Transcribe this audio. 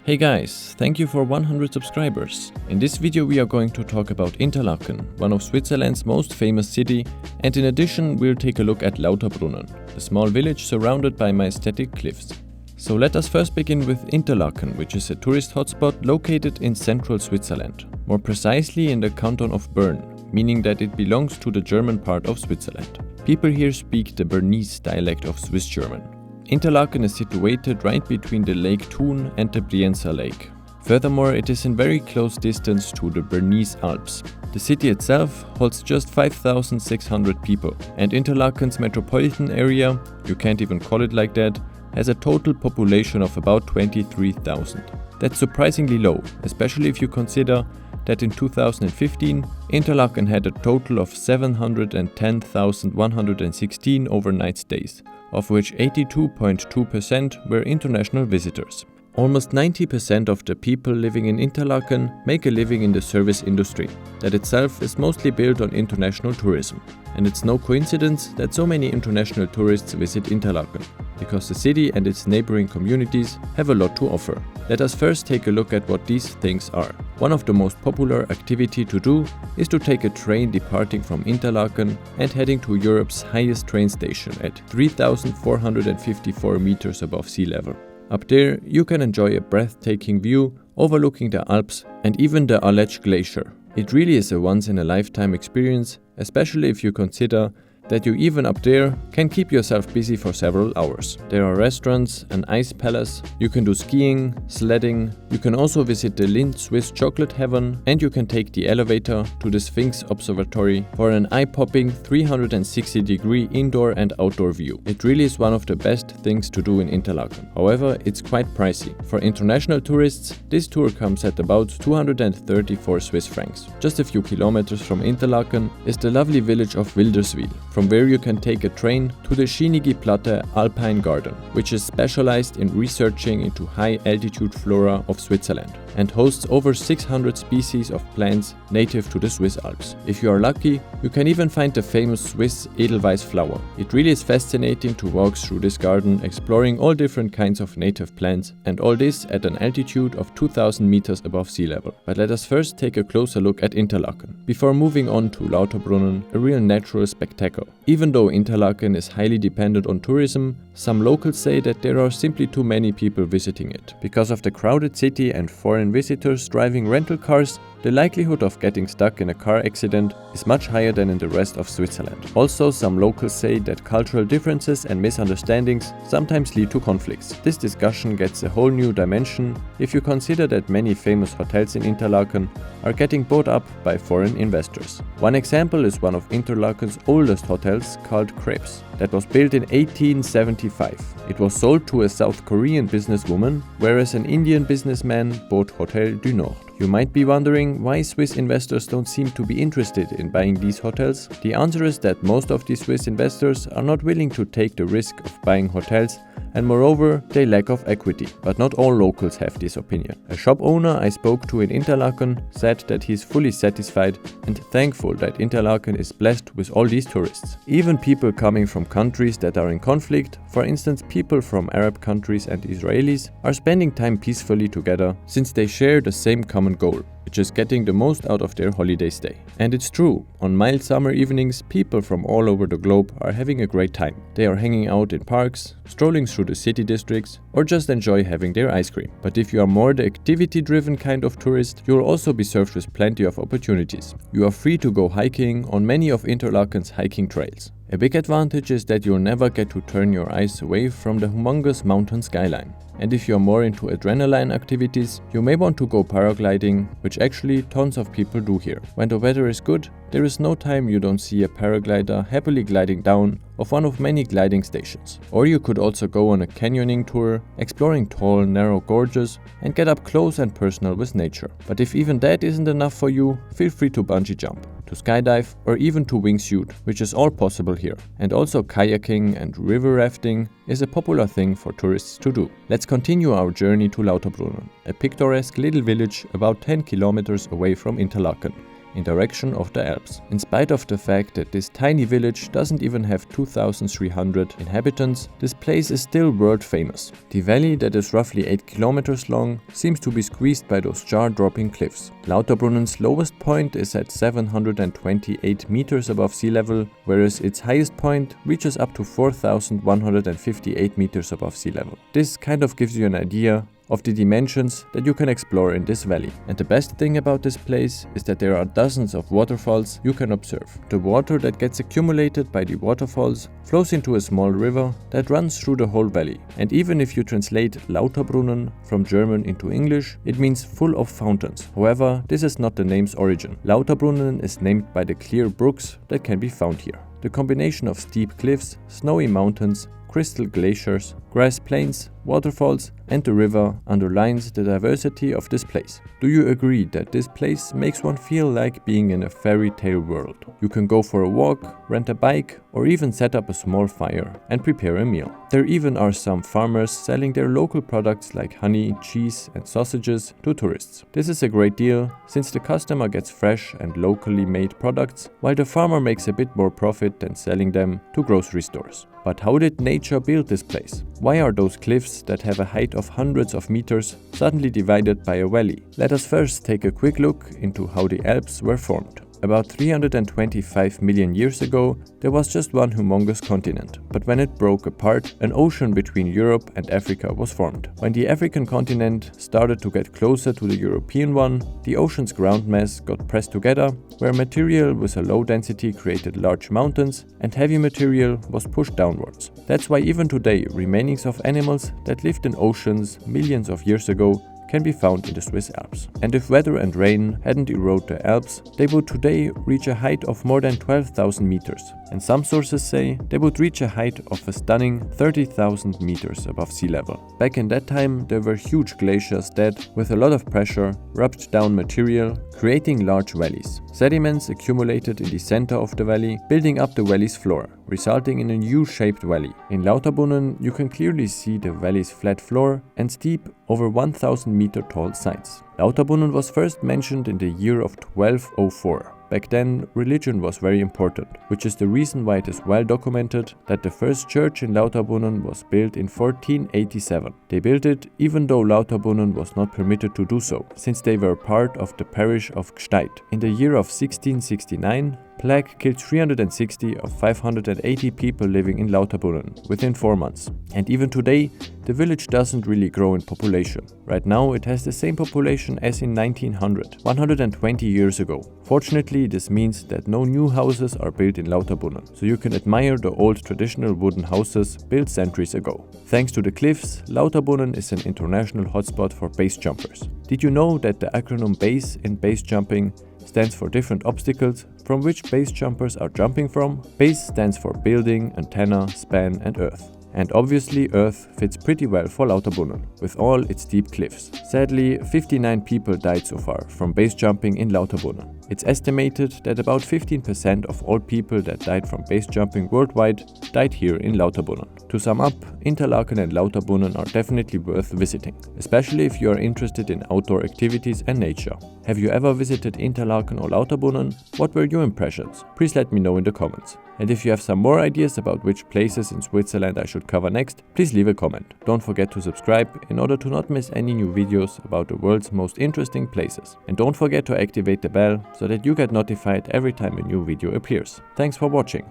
Hey guys, thank you for 100 subscribers. In this video we are going to talk about Interlaken, one of Switzerland's most famous city, and in addition we'll take a look at Lauterbrunnen, a small village surrounded by majestic cliffs. So let us first begin with Interlaken, which is a tourist hotspot located in central Switzerland, more precisely in the canton of Bern, meaning that it belongs to the German part of Switzerland. People here speak the Bernese dialect of Swiss German. Interlaken is situated right between the Lake Thun and the Brienzer Lake. Furthermore, it is in very close distance to the Bernese Alps. The city itself holds just 5,600 people, and Interlaken's metropolitan area, you can't even call it like that, has a total population of about 23,000. That's surprisingly low, especially if you consider that in 2015, Interlaken had a total of 710,116 overnight stays, of which 82.2% were international visitors. Almost 90% of the people living in Interlaken make a living in the service industry, that itself is mostly built on international tourism. And it's no coincidence that so many international tourists visit Interlaken, because the city and its neighboring communities have a lot to offer. Let us first take a look at what these things are. One of the most popular activity to do is to take a train departing from Interlaken and heading to Europe's highest train station at 3,454 meters above sea level. Up there, you can enjoy a breathtaking view overlooking the Alps and even the Aletsch glacier. It really is a once-in-a-lifetime experience, especially if you consider that you even up there can keep yourself busy for several hours. There are restaurants, an ice palace, you can do skiing, sledding, you can also visit the Lindt Swiss chocolate heaven, and you can take the elevator to the Sphinx Observatory for an eye-popping 360-degree indoor and outdoor view. It really is one of the best things to do in Interlaken. However, it's quite pricey. For international tourists, this tour comes at about 234 Swiss francs. Just a few kilometers from Interlaken is the lovely village of Wilderswil, from where you can take a train to the Schienige Platte Alpine Garden, which is specialized in researching into high-altitude flora of Switzerland and hosts over 600 species of plants native to the Swiss Alps. If you are lucky, you can even find the famous Swiss Edelweiss flower. It really is fascinating to walk through this garden, exploring all different kinds of native plants, and all this at an altitude of 2,000 meters above sea level. But let us first take a closer look at Interlaken, before moving on to Lauterbrunnen, a real natural spectacle. Even though Interlaken is highly dependent on tourism, some locals say that there are simply too many people visiting it. Because of the crowded city and foreign visitors driving rental cars, the likelihood of getting stuck in a car accident is much higher than in the rest of Switzerland. Also, some locals say that cultural differences and misunderstandings sometimes lead to conflicts. This discussion gets a whole new dimension if you consider that many famous hotels in Interlaken are getting bought up by foreign investors. One example is one of Interlaken's oldest hotels called Krebs, that was built in 1875. It was sold to a South Korean businesswoman, whereas an Indian businessman bought Hotel du Nord. You might be wondering why Swiss investors don't seem to be interested in buying these hotels. The answer is that most of these Swiss investors are not willing to take the risk of buying hotels, and moreover, they lack of equity. But not all locals have this opinion. A shop owner I spoke to in Interlaken said that he is fully satisfied and thankful that Interlaken is blessed with all these tourists. Even people coming from countries that are in conflict, for instance people from Arab countries and Israelis, are spending time peacefully together since they share the same common goal, which is getting the most out of their holiday stay. And it's true, on mild summer evenings, people from all over the globe are having a great time. They are hanging out in parks, strolling through the city districts, or just enjoy having their ice cream. But if you are more the activity-driven kind of tourist, you will also be served with plenty of opportunities. You are free to go hiking on many of Interlaken's hiking trails. A big advantage is that you'll never get to turn your eyes away from the humongous mountain skyline. And if you're more into adrenaline activities, you may want to go paragliding, which actually tons of people do here. When the weather is good, there is no time you don't see a paraglider happily gliding down of one of many gliding stations. Or you could also go on a canyoning tour, exploring tall, narrow gorges and get up close and personal with nature. But if even that isn't enough for you, feel free to bungee jump, to skydive or even to wingsuit, which is all possible here. And also kayaking and river rafting is a popular thing for tourists to do. Let's continue our journey to Lauterbrunnen, a picturesque little village about 10 kilometers away from Interlaken, in direction of the Alps. In spite of the fact that this tiny village doesn't even have 2,300 inhabitants, this place is still world famous. The valley, that is roughly 8 kilometers long, seems to be squeezed by those jaw-dropping cliffs. Lauterbrunnen's lowest point is at 728 meters above sea level, whereas its highest point reaches up to 4,158 meters above sea level. This kind of gives you an idea of the dimensions that you can explore in this valley. And the best thing about this place is that there are dozens of waterfalls you can observe. The water that gets accumulated by the waterfalls flows into a small river that runs through the whole valley. And even if you translate Lauterbrunnen from German into English, it means full of fountains. However, this is not the name's origin. Lauterbrunnen is named by the clear brooks that can be found here. The combination of steep cliffs, snowy mountains, crystal glaciers, grass plains, waterfalls and the river underlines the diversity of this place. Do you agree that this place makes one feel like being in a fairy tale world? You can go for a walk, rent a bike or even set up a small fire and prepare a meal. There even are some farmers selling their local products like honey, cheese and sausages to tourists. This is a great deal since the customer gets fresh and locally made products while the farmer makes a bit more profit than selling them to grocery stores. But how did nature build this place? Why are those cliffs that have a height of hundreds of meters suddenly divided by a valley? Let us first take a quick look into how the Alps were formed. About 325 million years ago, there was just one humongous continent. But when it broke apart, an ocean between Europe and Africa was formed. When the African continent started to get closer to the European one, the ocean's ground mass got pressed together, where material with a low density created large mountains and heavy material was pushed downwards. That's why even today, remainings of animals that lived in oceans millions of years ago can be found in the Swiss Alps. And if weather and rain hadn't eroded the Alps, they would today reach a height of more than 12,000 meters. And some sources say they would reach a height of a stunning 30,000 meters above sea level. Back in that time, there were huge glaciers that, with a lot of pressure, rubbed down material, creating large valleys. Sediments accumulated in the center of the valley, building up the valley's floor, resulting in a U-shaped valley. In Lauterbrunnen, you can clearly see the valley's flat floor and steep, over 1,000 meter tall sides. Lauterbrunnen was first mentioned in the year of 1204. Back then, religion was very important, which is the reason why it is well documented that the first church in Lauterbrunnen was built in 1487. They built it even though Lauterbrunnen was not permitted to do so, since they were part of the parish of Gsteit. In the year of 1669, plague killed 360 of 580 people living in Lauterbrunnen within 4 months. And even today, the village doesn't really grow in population. Right now it has the same population as in 1900, 120 years ago. Fortunately, this means that no new houses are built in Lauterbrunnen, so you can admire the old traditional wooden houses built centuries ago. Thanks to the cliffs, Lauterbrunnen is an international hotspot for base jumpers. Did you know that the acronym BASE in base jumping stands for different obstacles from which base jumpers are jumping from? BASE stands for building, antenna, span and earth. And obviously Earth fits pretty well for Lauterbrunnen, with all its steep cliffs. Sadly, 59 people died so far from base jumping in Lauterbrunnen. It's estimated that about 15% of all people that died from base jumping worldwide died here in Lauterbrunnen. To sum up, Interlaken and Lauterbrunnen are definitely worth visiting, especially if you are interested in outdoor activities and nature. Have you ever visited Interlaken or Lauterbrunnen? What were your impressions? Please let me know in the comments. And if you have some more ideas about which places in Switzerland I should cover next, please leave a comment. Don't forget to subscribe in order to not miss any new videos about the world's most interesting places. And don't forget to activate the bell so that you get notified every time a new video appears. Thanks for watching.